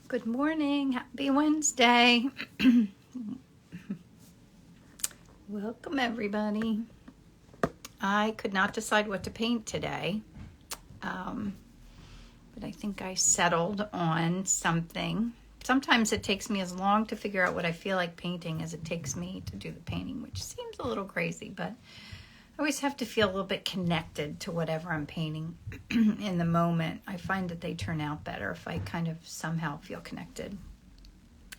Good morning. Happy Wednesday. Welcome, everybody. I could not decide what to paint today, but I think I settled on something. Sometimes it takes me as long to figure out what I feel like painting as it takes me to do the painting, which seems a little crazy, but I always have to feel a little bit connected to whatever I'm painting in the moment. I find that they turn out better if I kind of somehow feel connected.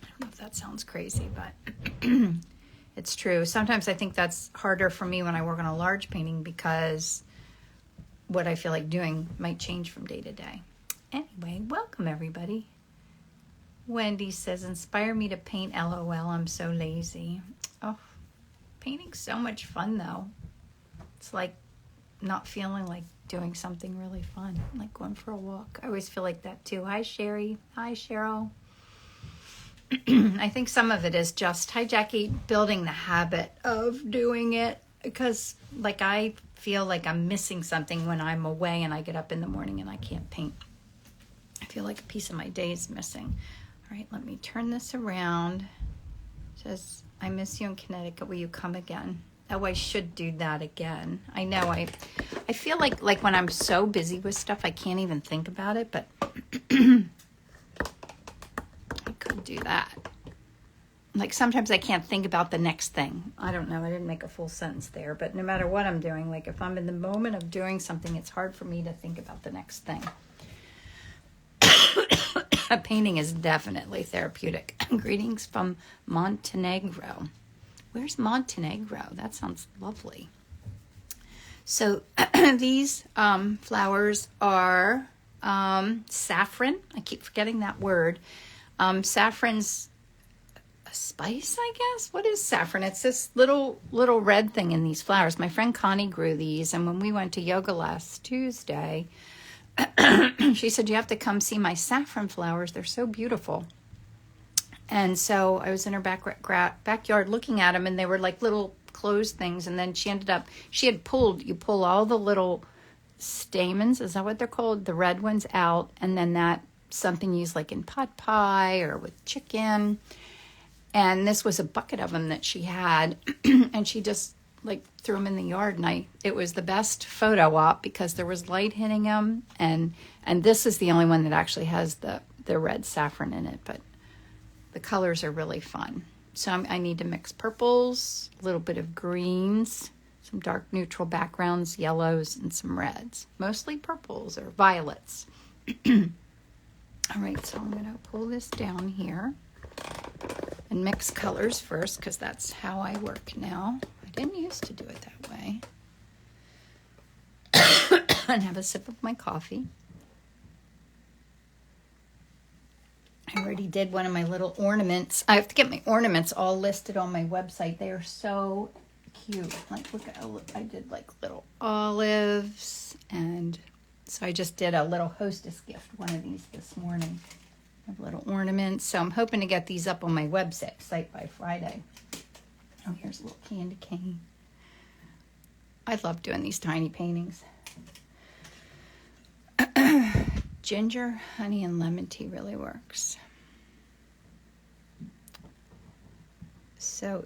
I don't know if that sounds crazy, but it's true. Sometimes I think that's harder for me when I work on a large painting because what I feel like doing might change from day to day. Anyway, welcome everybody. Wendy says, inspire me to paint, LOL, I'm so lazy. Oh, painting's so much fun though. It's like not feeling like doing something really fun, like going for a walk. I always feel like that too. Hi, Sherry. Hi, Cheryl. I think some of it is just, hi, Jackie, building the habit of doing it because like I feel like I'm missing something when I'm away and I get up in the morning and I can't paint. I feel like a piece of my day is missing. All right, let me turn this around. It says, I miss you in Connecticut. Will you come again? Oh, I should do that again. I know. I feel like when I'm so busy with stuff, I can't even think about it, but I could do that. Like sometimes I can't think about the next thing. I don't know. I didn't make a full sentence there, but no matter what I'm doing, like if I'm in the moment of doing something, it's hard for me to think about the next thing. Painting is definitely therapeutic. Greetings from Montenegro. Where's Montenegro? That sounds lovely. So these flowers are saffron. I keep forgetting that word. Saffron's a spice, I guess. What is saffron? It's this little red thing in these flowers. My friend Connie grew these, and when we went to yoga last Tuesday, she said, you have to come see my saffron flowers. They're so beautiful. And so I was in her backyard looking at them, and they were like little closed things. And then you pull all the little stamens, is that what they're called? The red ones out. And then that something used like in pot pie or with chicken. And this was a bucket of them that she had. And she just like threw them in the yard. And it was the best photo op because there was light hitting them. And this is the only one that actually has the red saffron in it. But the colors are really fun. So I need to mix purples, a little bit of greens, some dark neutral backgrounds, yellows, and some reds. Mostly purples or violets. All right, so I'm going to pull this down here and mix colors first because that's how I work now. I didn't used to do it that way. And have a sip of my coffee. I already did one of my little ornaments. I have to get my ornaments all listed on my website. They are so cute. Like, I did like little olives. And so I just did a little hostess gift, one of these this morning. I have little ornaments. So I'm hoping to get these up on my website by Friday. Oh, here's a little candy cane. I love doing these tiny paintings. Ginger, honey, and lemon tea really works. So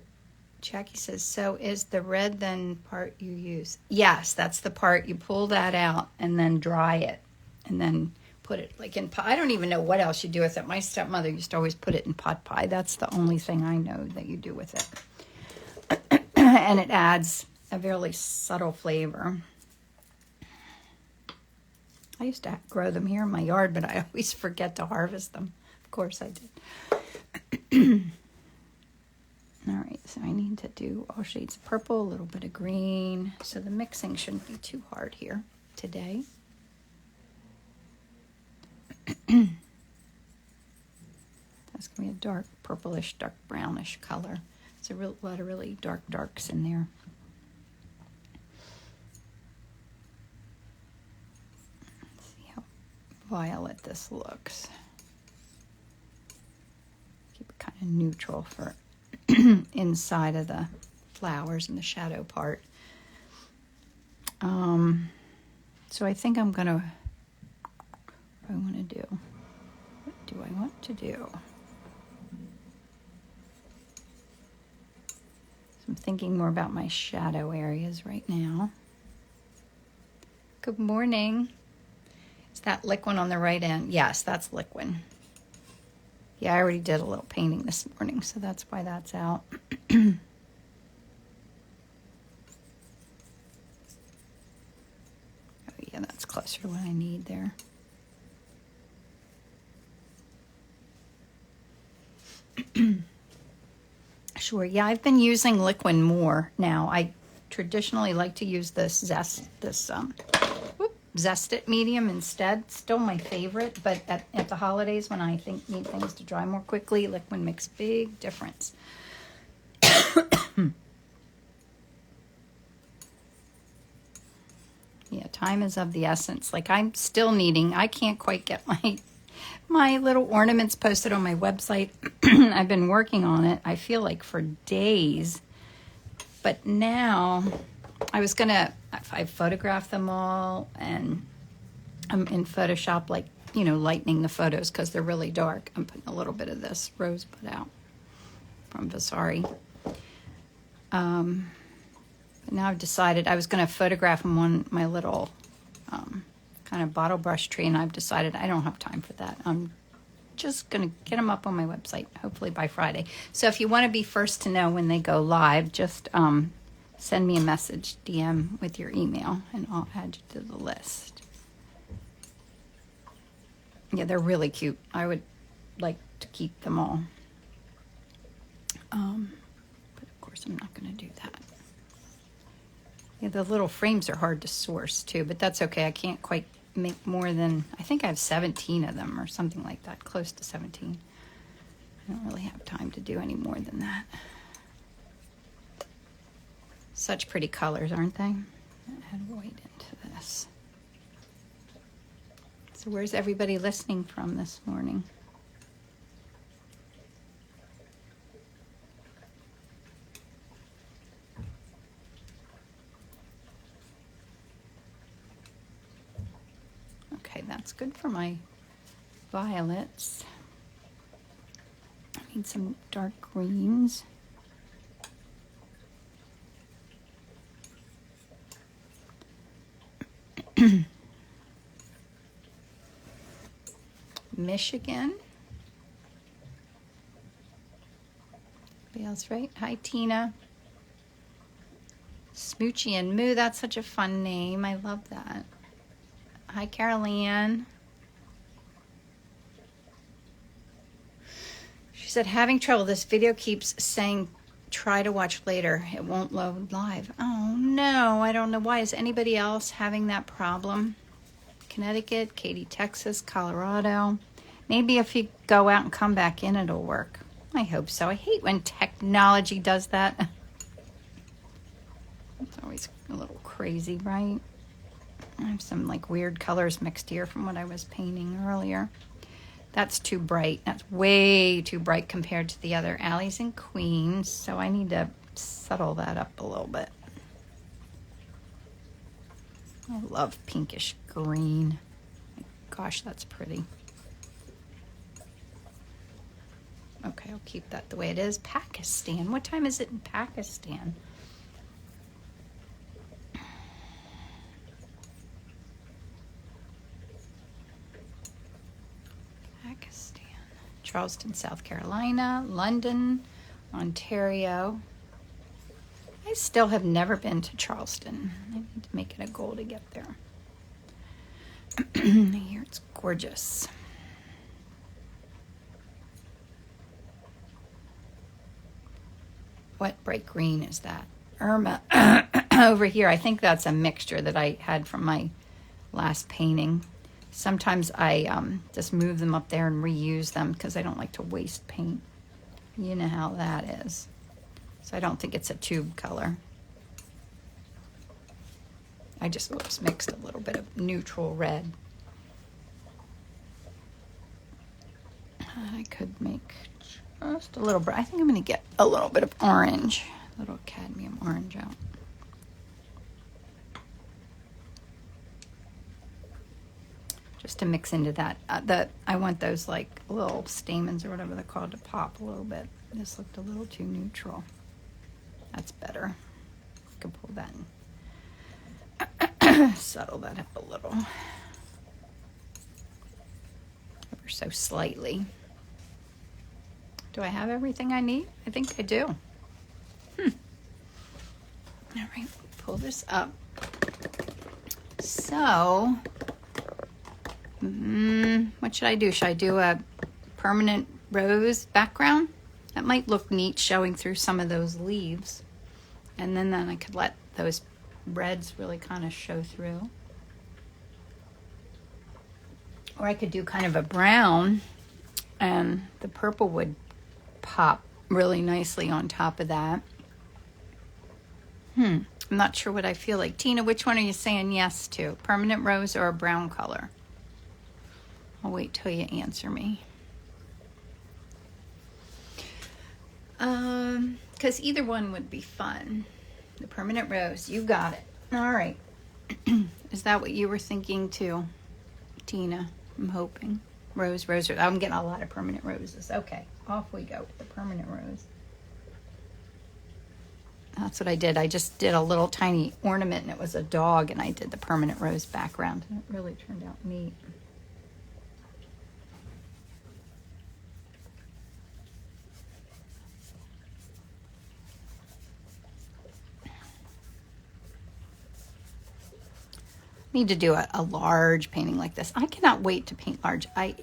Jackie says, so is the red then part you use? Yes, that's the part. You pull that out and then dry it and then put it like in pot. I don't even know what else you do with it. My stepmother used to always put it in pot pie. That's the only thing I know that you do with it. And it adds a very subtle flavor. I used to grow them here in my yard, but I always forget to harvest them. Of course I did. All right, so I need to do all shades of purple, a little bit of green. So the mixing shouldn't be too hard here today. That's going to be a dark purplish, dark brownish color. There's a lot of really dark darks in there. Violet this looks. Keep it kind of neutral for inside of the flowers and the shadow part. So I think I'm gonna, what do I want to do I want to do? So I'm thinking more about my shadow areas right now. Good morning. Is that liquid on the right end? Yes, that's liquid. Yeah, I already did a little painting this morning, so that's why that's out. Oh yeah, that's closer to what I need there. Sure, yeah, I've been using liquid more now. I traditionally like to use this Zest It medium instead. Still my favorite, but at the holidays when I need things to dry more quickly, liquid makes a big difference. Yeah, time is of the essence. Like I'm still needing, I can't quite get my little ornaments posted on my website. I've been working on it, I feel like for days. But now I photographed them all, and I'm in Photoshop, like, you know, lightening the photos because they're really dark. I'm putting a little bit of this rosebud out from Vasari. But now I've decided I was going to photograph them on my little kind of bottle brush tree, and I've decided I don't have time for that. I'm just going to get them up on my website, hopefully by Friday. So if you want to be first to know when they go live, just send me a message, DM with your email, and I'll add you to the list. Yeah, they're really cute. I would like to keep them all. But of course I'm not going to do that. Yeah, the little frames are hard to source too, but that's okay. I can't quite make more than, I think I have 17 of them or something like that, close to 17. I don't really have time to do any more than that. Such pretty colors, aren't they? Add white into this. So where's everybody listening from this morning? Okay, that's good for my violets. I need some dark greens. Michigan. Anybody else, right? Hi, Tina. Smoochie and Moo, that's such a fun name. I love that. Hi, Caroline. She said, having trouble. This video keeps saying, try to watch later. It won't load live. Oh, no. I don't know why. Is anybody else having that problem? Connecticut, Katy, Texas, Colorado. Maybe if you go out and come back in, it'll work. I hope so. I hate when technology does that. It's always a little crazy, right? I have some like weird colors mixed here from what I was painting earlier. That's too bright. That's way too bright compared to the other alleys and queens. So I need to settle that up a little bit. I love pinkish green. Gosh, that's pretty. Okay, I'll keep that the way it is. Pakistan. What time is it in Pakistan? Pakistan. Charleston, South Carolina. London, Ontario. I still have never been to Charleston. I need to make it a goal to get there. Here it's gorgeous. What bright green is that? Irma. Over here, I think that's a mixture that I had from my last painting. Sometimes I just move them up there and reuse them because I don't like to waste paint. You know how that is. So I don't think it's a tube color. I just mixed a little bit of neutral red. I could make just a little bit. I think I'm going to get a little bit of orange, a little cadmium orange out. just to mix into that. I want those like little stamens or whatever they're called to pop a little bit. This looked a little too neutral. That's better. I can pull that and settle that up a little. Ever so slightly. Do I have everything I need? I think I do. All right, pull this up. So, what should I do? Should I do a permanent rose background? That might look neat showing through some of those leaves. And then I could let those reds really kind of show through. Or I could do kind of a brown and the purple would pop really nicely on top of that. I'm not sure what I feel like. Tina, which one are you saying yes to? Permanent rose or a brown color? I'll wait till you answer me. Because either one would be fun. The permanent rose, you got it. All right. Is that what you were thinking too, Tina? I'm hoping. Rose. I'm getting a lot of permanent roses. Okay, off we go with the permanent rose. That's what I did. I just did a little tiny ornament and it was a dog and I did the permanent rose background. And it really turned out neat. Need to do a large painting like this. I cannot wait to paint large. I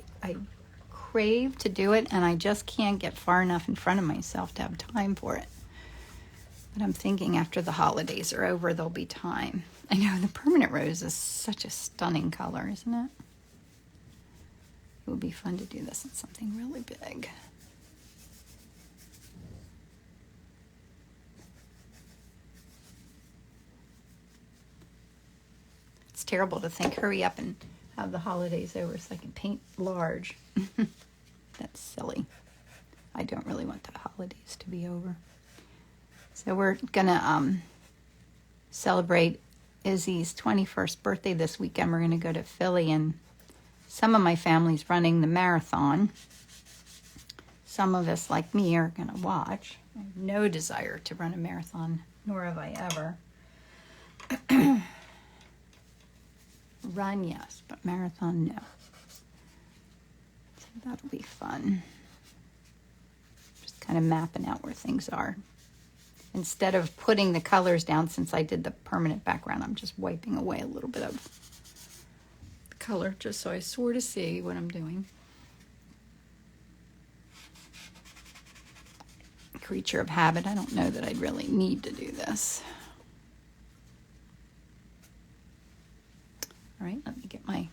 crave to do it and I just can't get far enough in front of myself to have time for it. But I'm thinking after the holidays are over, there'll be time. I know the permanent rose is such a stunning color, isn't it? It would be fun to do this in something really big. It's terrible to think, hurry up and have the holidays over so I can paint large. That's silly. I don't really want the holidays to be over. So we're gonna celebrate Izzy's 21st birthday this weekend. We're gonna go to Philly and some of my family's running the marathon. Some of us, like me, are gonna watch. I have no desire to run a marathon, nor have I ever. Run, yes, but marathon, no. So that'll be fun. Just kind of mapping out where things are. Instead of putting the colors down, since I did the permanent background, I'm just wiping away a little bit of the color just so I sort of see what I'm doing. Creature of habit. I don't know that I'd really need to do this. All right, let me get my...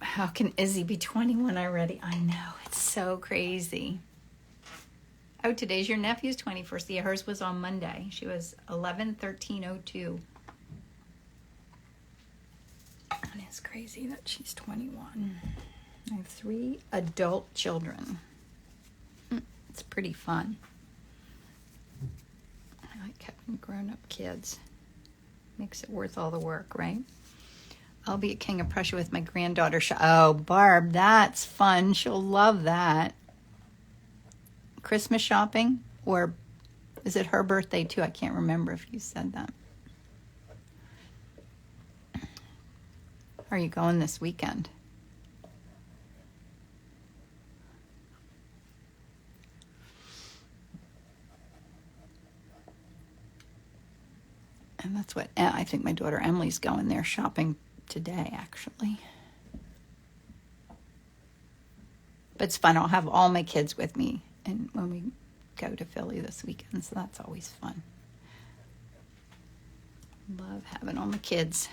How can Izzy be 21 already? I know, it's so crazy. Oh, today's your nephew's 21st. Yeah, hers was on Monday. She was 11/13/02. And it's crazy that she's 21. I have 3 adult children. It's pretty fun. I like having grown-up kids. Makes it worth all the work, right? I'll be at King of Prussia with my granddaughter. Oh, Barb, that's fun. She'll love that. Christmas shopping? Or is it her birthday too? I can't remember if you said that. Are you going this weekend? And that's what I think my daughter Emily's going there shopping today, actually. But it's fun. I'll have all my kids with me and when we go to Philly this weekend, so that's always fun. Love having all my kids.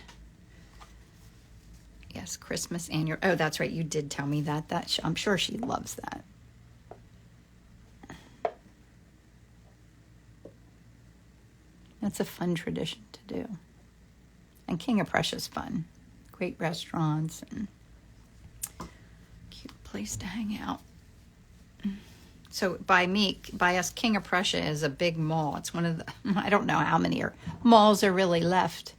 Yes, Christmas and your... Oh, that's right. You did tell me that. I'm sure she loves that. That's a fun tradition to do. And King of Prussia's fun. Great restaurants and cute place to hang out. So by us, King of Prussia is a big mall. It's one of the, I don't know how many malls are really left,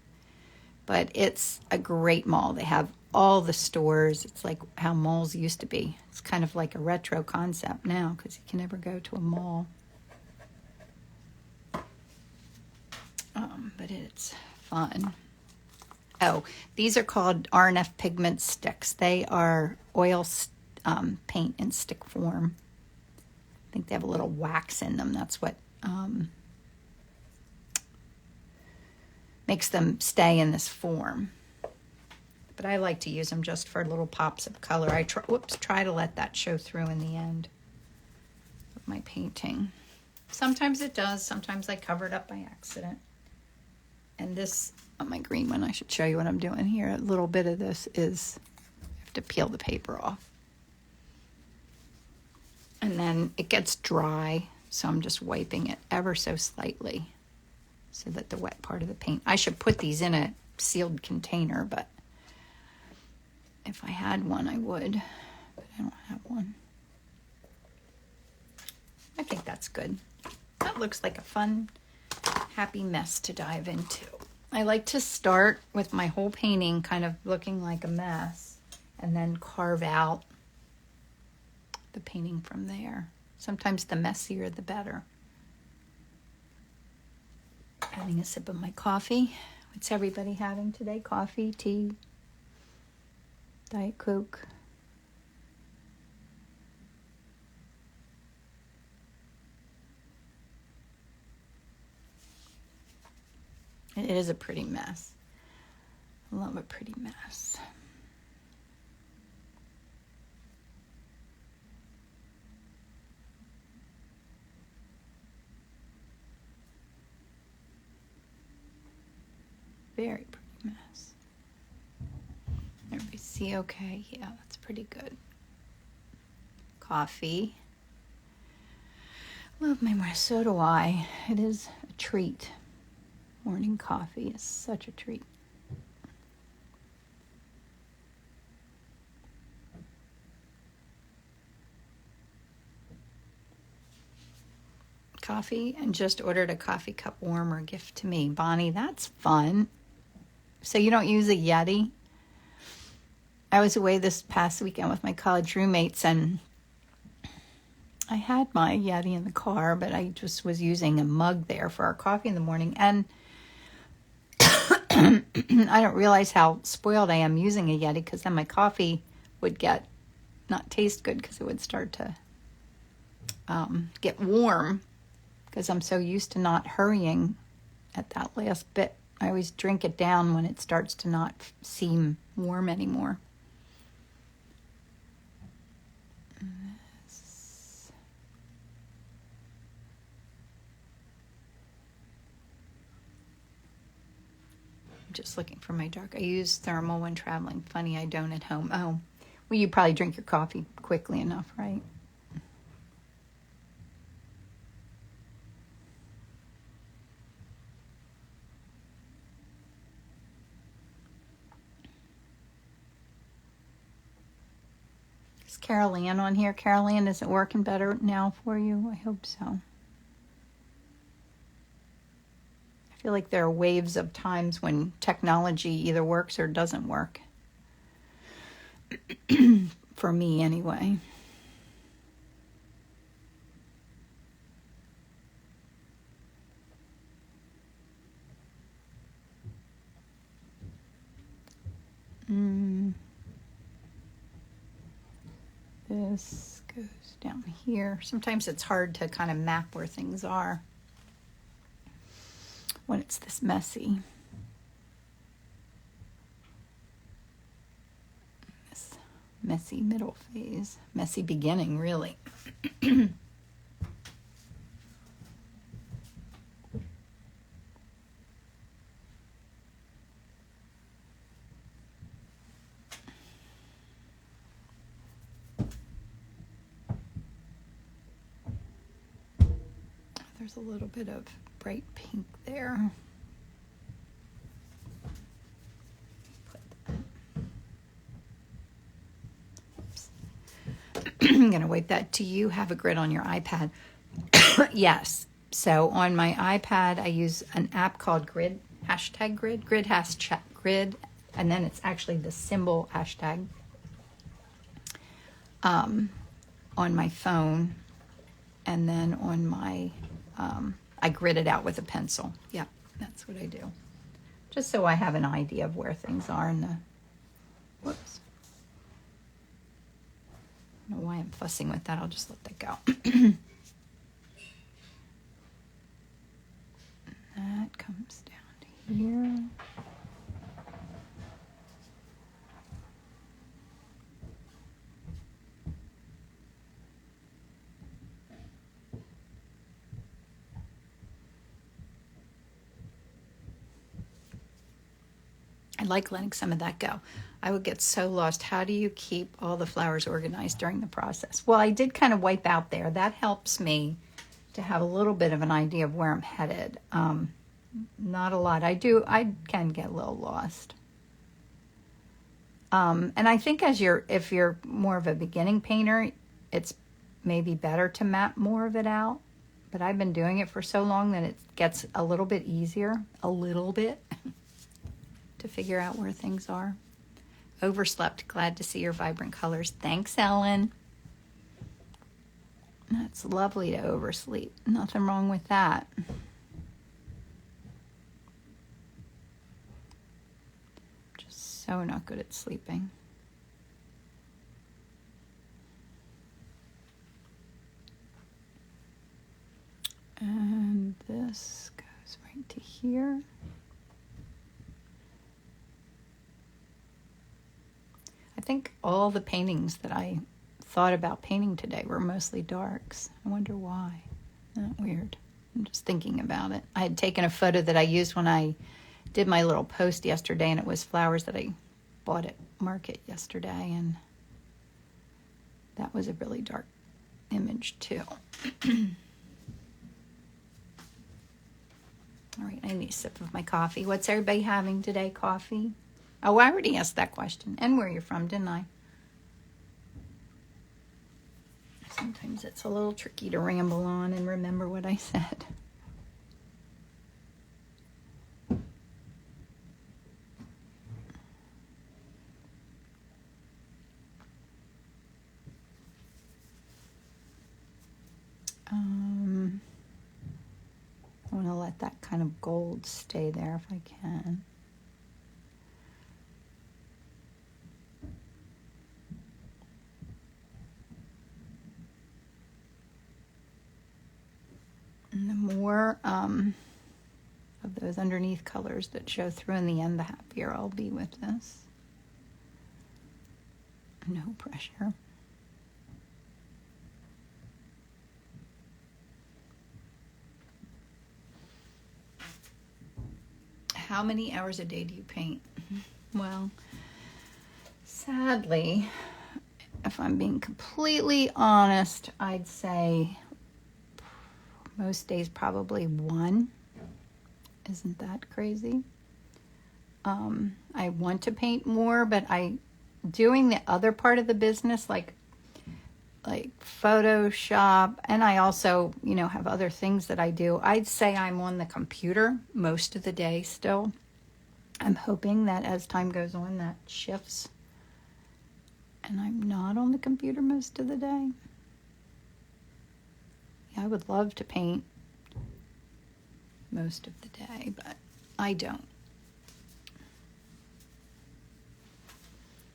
but it's a great mall. They have all the stores. It's like how malls used to be. It's kind of like a retro concept now because you can never go to a mall. But it's fun. Oh, these are called R&F pigment sticks. They are oil paint in stick form. I think they have a little wax in them. That's what makes them stay in this form. But I like to use them just for little pops of color. I try to let that show through in the end of my painting. Sometimes it does. Sometimes I cover it up by accident. And this, on my green one, I should show you what I'm doing here. A little bit of this is, I have to peel the paper off. And then it gets dry, so I'm just wiping it ever so slightly so that the wet part of the paint, I should put these in a sealed container, but if I had one, I would, but I don't have one. I think that's good. That looks like a fun, happy mess to dive into. I like to start with my whole painting kind of looking like a mess and then carve out the painting from there. Sometimes the messier the better. Having a sip of my coffee. What's everybody having today? Coffee, tea, Diet Coke. It is a pretty mess. I love a pretty mess. Very pretty mess. Everybody see okay? Yeah, that's pretty good. Coffee. Love my more, so do I. It is a treat. Morning coffee is such a treat. Coffee, and just ordered a coffee cup warmer gift to me. Bonnie, that's fun. So you don't use a Yeti? I was away this past weekend with my college roommates, and I had my Yeti in the car, but I just was using a mug there for our coffee in the morning, and I don't realize how spoiled I am using a Yeti, because then my coffee would not taste good because it would start to get warm, because I'm so used to not hurrying at that last bit. I always drink it down when it starts to not seem warm anymore. Just looking for my dark. I use thermal when traveling. Funny, I don't at home. Oh, well, you probably drink your coffee quickly enough, right? Is Carol Ann on here? Carol Ann, is it working better now for you? I hope so. I feel like there are waves of times when technology either works or doesn't work. For me, anyway. This goes down here. Sometimes it's hard to kind of map where things are when it's this messy. This messy middle phase. Messy beginning, really. There's a little bit of bright pink there. Oops. I'm going to wipe that. Do you have a grid on your iPad? Yes. So on my iPad, I use an app called Grid, hashtag Grid. Grid And then it's actually the symbol hashtag on my phone, and then on my, I grid it out with a pencil. Yeah, that's what I do. Just so I have an idea of where things are in the, whoops. I don't know why I'm fussing with that. I'll just let that go. That comes down to here. I like letting some of that go. I would get so lost. How do you keep all the flowers organized during the process? Well, I did kind of wipe out there. That helps me to have a little bit of an idea of where I'm headed. Not a lot. I can get a little lost. And I think if you're more of a beginning painter, it's maybe better to map more of it out. But I've been doing it for so long that it gets a little bit easier, a little bit, to figure out where things are. Overslept. Glad to see your vibrant colors. Thanks, Ellen. That's lovely to oversleep. Nothing wrong with that. Just so not good at sleeping. And this goes right to here. I think all the paintings that I thought about painting today were mostly darks. I wonder why. Isn't that weird? I'm just thinking about it. I had taken a photo that I used when I did my little post yesterday, and it was flowers that I bought at market yesterday, and that was a really dark image too. All right, I need a sip of my coffee. What's everybody having today? Coffee? Oh, I already asked that question. And where you're from, didn't I? Sometimes it's a little tricky to ramble on and remember what I said. I want to let that kind of gold stay there if I can. And the more of those underneath colors that show through in the end, the happier I'll be with this. No pressure. How many hours a day do you paint? Well, sadly, if I'm being completely honest, I'd say most days probably 1. Isn't that crazy? I want to paint more, but doing the other part of the business, like Photoshop, and I also, have other things that I do. I'd say I'm on the computer most of the day still. I'm hoping that as time goes on, that shifts. And I'm not on the computer most of the day. Yeah, I would love to paint most of the day, but I don't.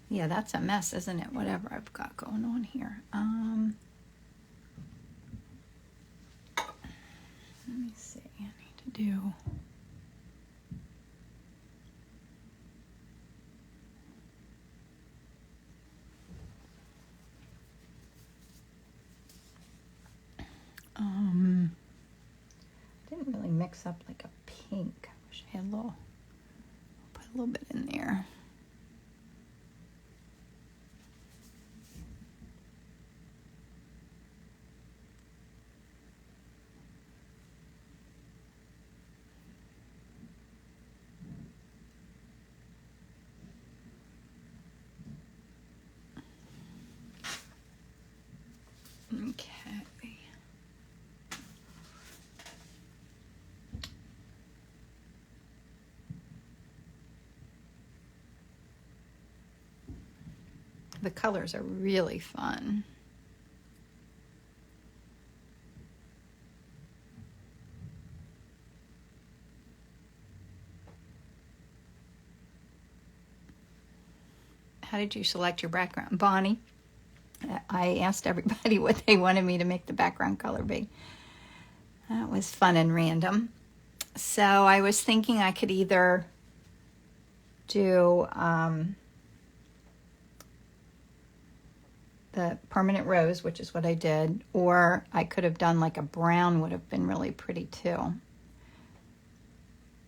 Yeah, that's a mess, isn't it? Whatever I've got going on here. Let me see. I need to do. I didn't really mix up like a pink. I wish I had put a little bit in there. Okay. The colors are really fun. How did you select your background? Bonnie, I asked everybody what they wanted me to make the background color be. That was fun and random. So I was thinking I could either do the permanent rose, which is what I did, or I could have done like a brown, would have been really pretty too.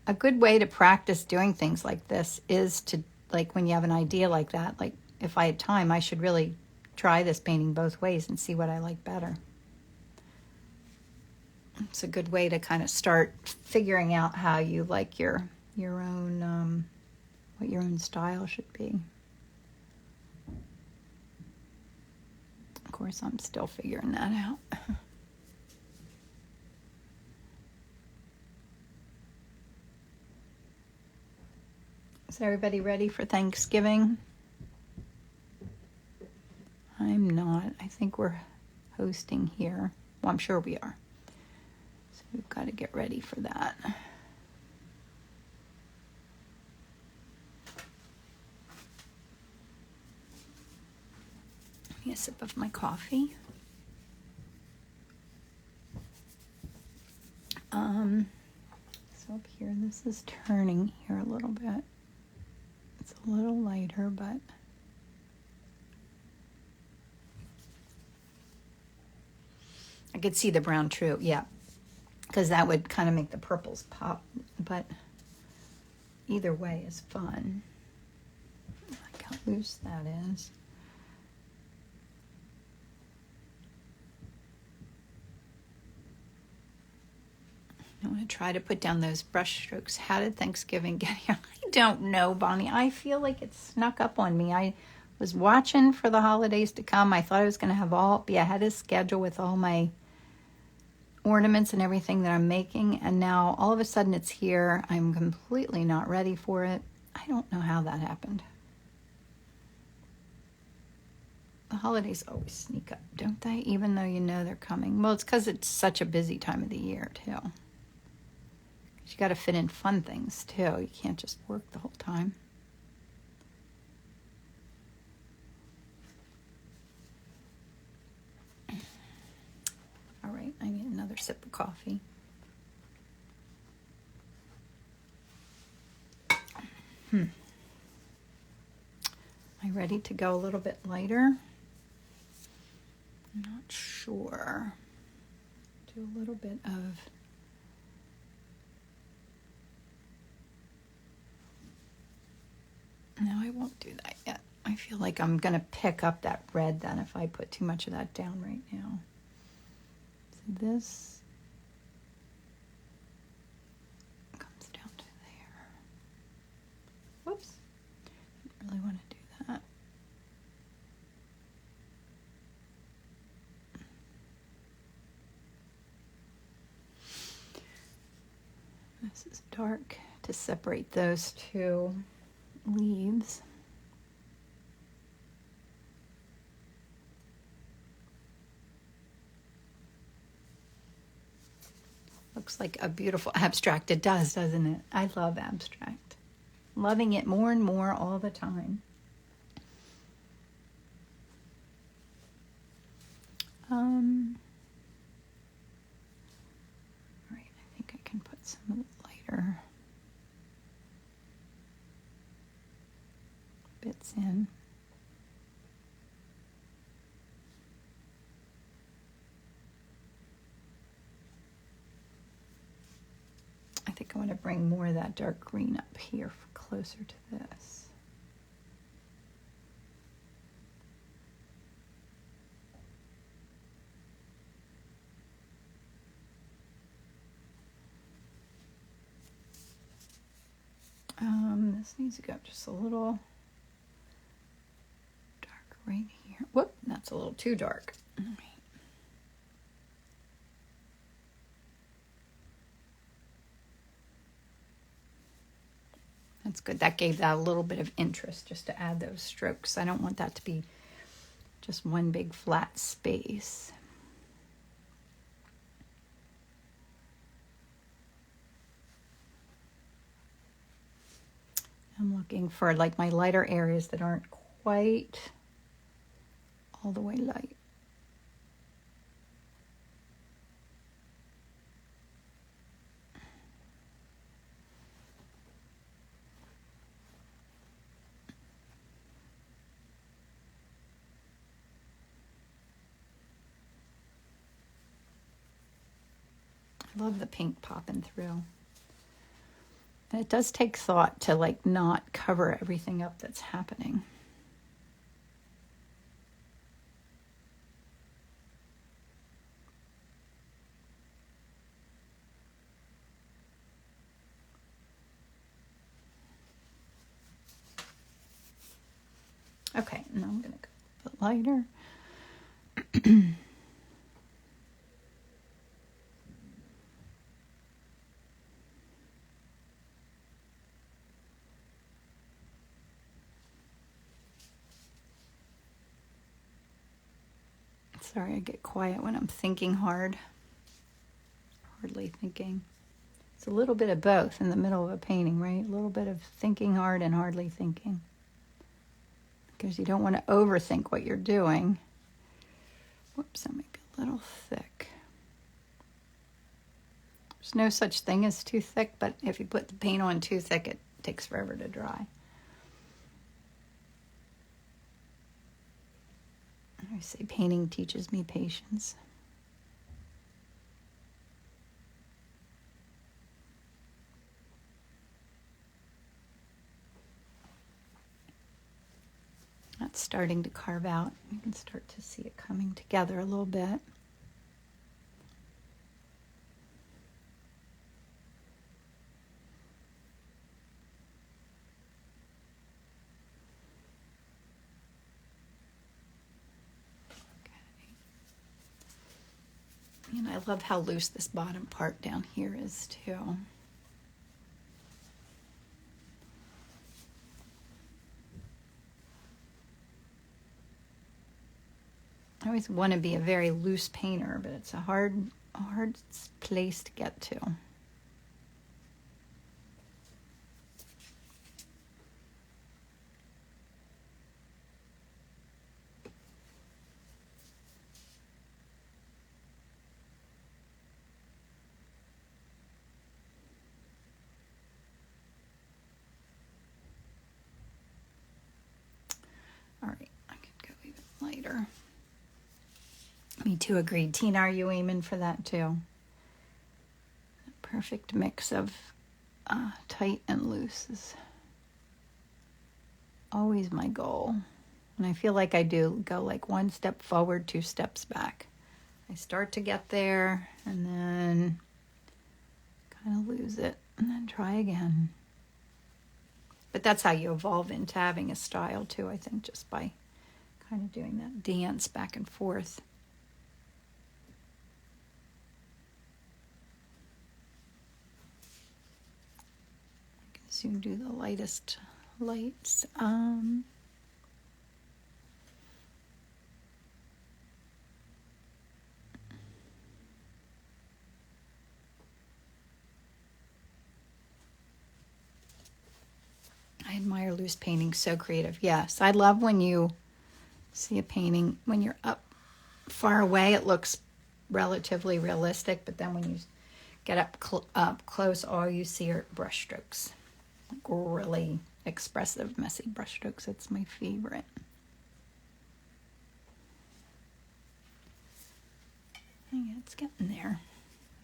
A good way to practice doing things like this is to, like, when you have an idea like that, like if I had time, I should really try this painting both ways and see what I like better. It's a good way to kind of start figuring out how you like your own, what your own style should be. Of course, I'm still figuring that out. Is everybody ready for Thanksgiving? I'm not. I think we're hosting here. Well, I'm sure we are. So we've got to get ready for that. Give me a sip of my coffee. So up here, this is turning here a little bit. It's a little lighter, but I could see the brown true, yeah, because that would kind of make the purples pop, but either way is fun. Look how loose that is. I want to try to put down those brush strokes. How did Thanksgiving get here? I don't know, Bonnie. I feel like it snuck up on me. I was watching for the holidays to come. I thought I was going to be ahead of schedule with all my ornaments and everything that I'm making. And now all of a sudden it's here. I'm completely not ready for it. I don't know how that happened. The holidays always sneak up, don't they? Even though you know they're coming. Well, it's because it's such a busy time of the year, too. You got to fit in fun things too. You can't just work the whole time. All right, I need another sip of coffee. Am I ready to go a little bit lighter? I'm not sure. Do a little bit of no, I won't do that yet. I feel like I'm going to pick up that red then if I put too much of that down right now. So this comes down to there. Whoops. Didn't really want to do that. This is dark to separate those two leaves. Looks like a beautiful abstract. It does, doesn't it? I love abstract. Loving it more and more all the time. All right, I think I can put some of the lighter bits in. I think I want to bring more of that dark green up here closer to this. This needs to go just a little dark right here. Whoop, that's a little too dark. All right. That's good. That gave that a little bit of interest just to add those strokes. I don't want that to be just one big flat space. I'm looking for like my lighter areas that aren't quite all the way light. I love the pink popping through. And it does take thought to like not cover everything up that's happening. Okay, now I'm going to go a bit lighter. Sorry, I get quiet when I'm thinking hard. Hardly thinking. It's a little bit of both in the middle of a painting, right? A little bit of thinking hard and hardly thinking. Because you don't want to overthink what you're doing. Whoops, that might be a little thick. There's no such thing as too thick, but if you put the paint on too thick, it takes forever to dry. I say painting teaches me patience. That's starting to carve out. You can start to see it coming together a little bit. And I love how loose this bottom part down here is too. I always want to be a very loose painter, but it's a hard place to get to. All right, I could go even lighter. Me too, agreed. Tina, are you aiming for that too? Perfect mix of tight and loose is always my goal. And I feel like I do go like one step forward, 2 steps back. I start to get there and then kind of lose it and then try again. But that's how you evolve into having a style too, I think, just by kind of doing that dance back and forth. I can soon do the lightest lights. I admire loose painting, so creative. Yes, I love when you see a painting, when you're up far away, it looks relatively realistic, but then when you get up close, all you see are brush strokes. Like really expressive, messy brush strokes. It's my favorite. Yeah, it's getting there.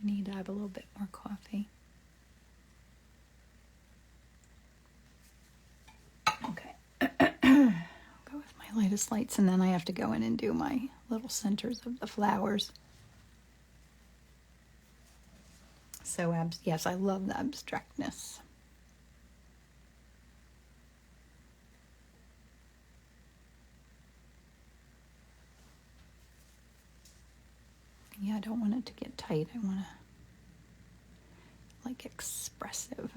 I need to have a little bit more coffee. Okay. I'll go with my lightest lights, and then I have to go in and do my little centers of the flowers. So, yes, I love the abstractness. Yeah, I don't want it to get tight. I want to, like, expressive.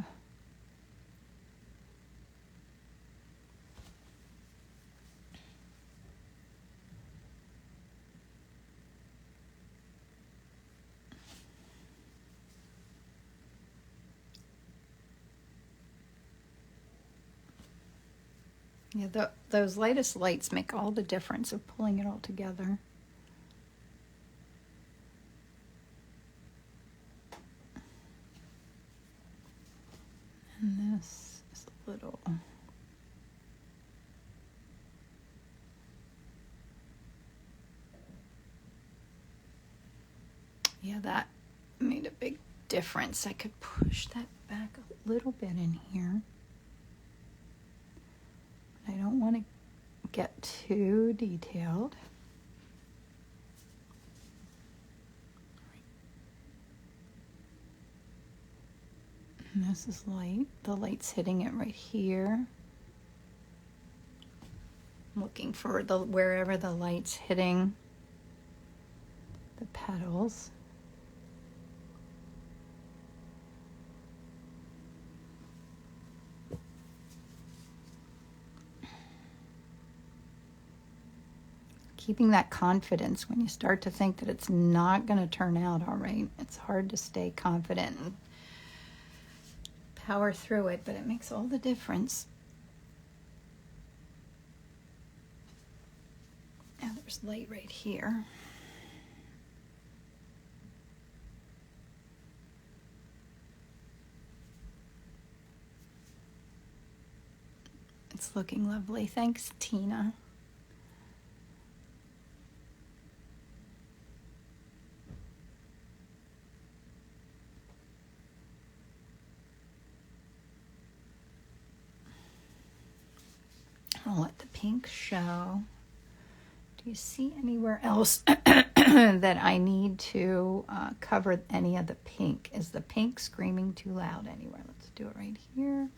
Yeah, those lightest lights make all the difference of pulling it all together. And this is a little... Yeah, that made a big difference. I could push that back a little bit in here. I don't want to get too detailed. And this is light. The light's hitting it right here. I'm looking for wherever the light's hitting the petals. Keeping that confidence when you start to think that it's not going to turn out all right. It's hard to stay confident and power through it, but it makes all the difference. Now there's light right here. It's looking lovely. Thanks, Tina. I'll let the pink show. Do you see anywhere else that I need to cover any of the pink? Is the pink screaming too loud anywhere? Let's do it right here,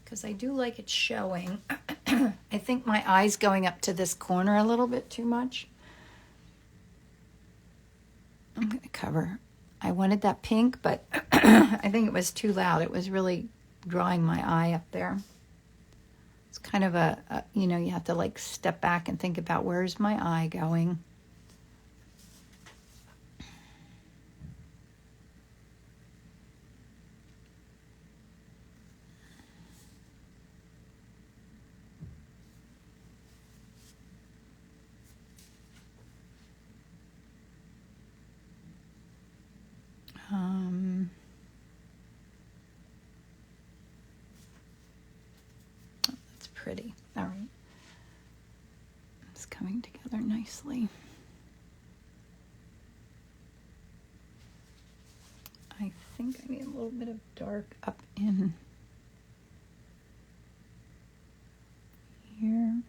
because I do like it showing. I think my eye's going up to this corner a little bit too much. I'm going to cover. I wanted that pink, but I think it was too loud. It was really drawing my eye up there. It's kind of a, you know, you have to like step back and think about where's my eye going. That's pretty. All right. It's coming together nicely. I think I need a little bit of dark up in here.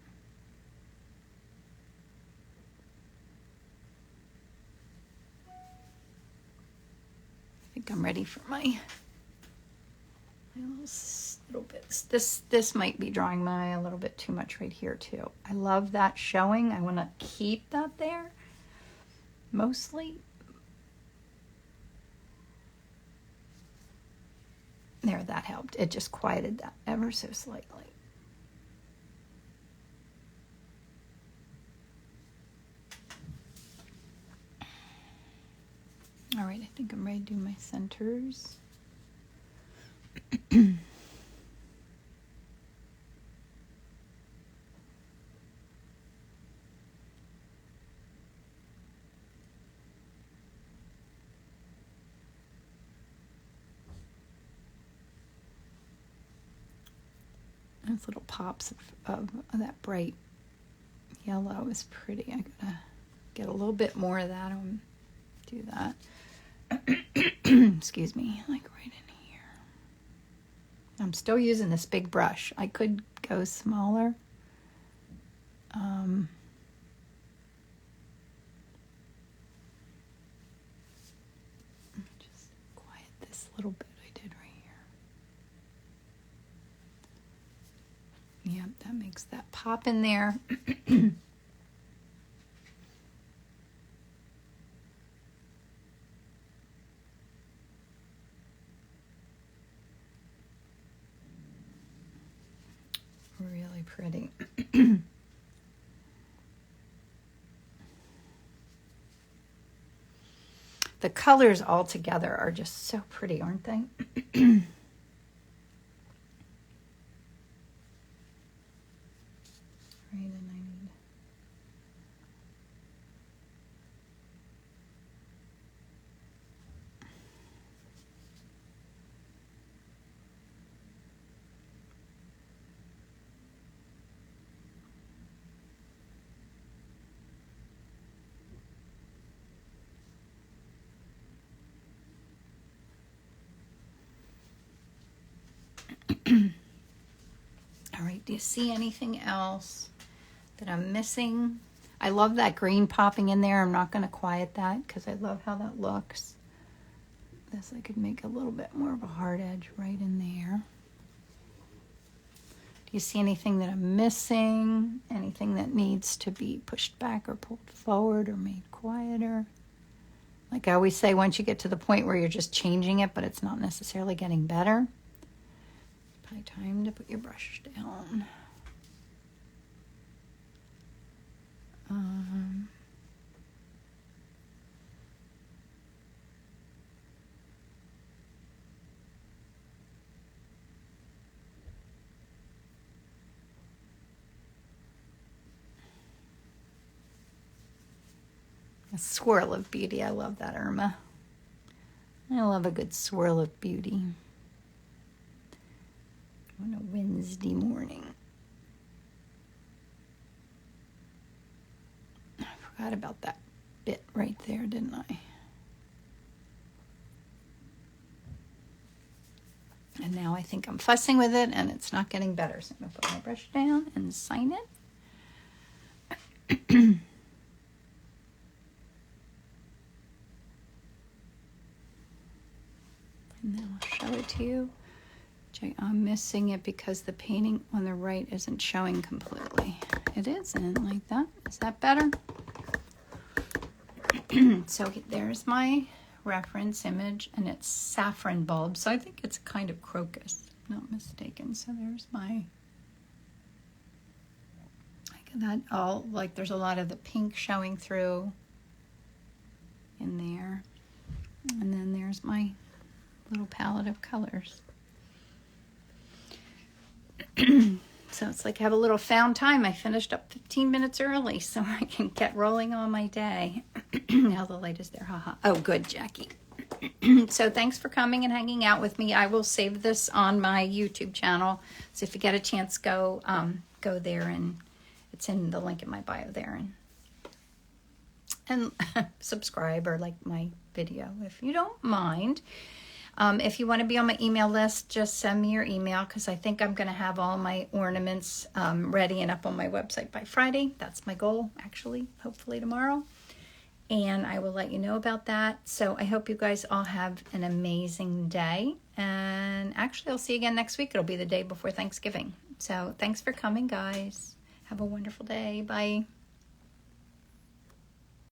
I think I'm ready for my little bits. This might be drawing my eye a little bit too much right here too. I love that showing. I want to keep that there mostly. There, that helped. It just quieted that ever so slightly. All right, I think I'm ready to do my centers. Those little pops of that bright yellow is pretty. I gotta get a little bit more of that. Do that. Excuse me, like right in here. I'm still using this big brush. I could go smaller. Just quiet this little bit I did right here. Yep, that makes that pop in there. Really pretty. The colors all together are just so pretty, aren't they? All right, do you see anything else that I'm missing? I love that green popping in there. I'm not going to quiet that because I love how that looks. This I could make a little bit more of a hard edge right in there. Do you see anything that I'm missing? Anything that needs to be pushed back or pulled forward or made quieter? Like I always say, once you get to the point where you're just changing it, but it's not necessarily getting better, probably time to put your brush down. A swirl of beauty. I love that, Irma. I love a good swirl of beauty on a Wednesday morning. I forgot about that bit right there, didn't I? And now I think I'm fussing with it and it's not getting better. So I'm going to put my brush down and sign it. And then I'll show it to you. I'm missing it because the painting on the right isn't showing completely. It isn't like that. Is that better? So there's my reference image, and it's saffron bulb. So I think it's a kind of crocus, if I'm not mistaken. So there's my, like that. Oh, like there's a lot of the pink showing through in there. And then there's my little palette of colors. So it's like I have a little found time. I finished up 15 minutes early so I can get rolling on my day. Now the light is there, haha. Oh, good, Jackie. So thanks for coming and hanging out with me. I will save this on my YouTube channel. So if you get a chance, go there, and it's in the link in my bio there. And subscribe or like my video if you don't mind. If you want to be on my email list, just send me your email because I think I'm going to have all my ornaments ready and up on my website by Friday. That's my goal, actually, hopefully tomorrow. And I will let you know about that. So I hope you guys all have an amazing day. And actually, I'll see you again next week. It'll be the day before Thanksgiving. So thanks for coming, guys. Have a wonderful day. Bye.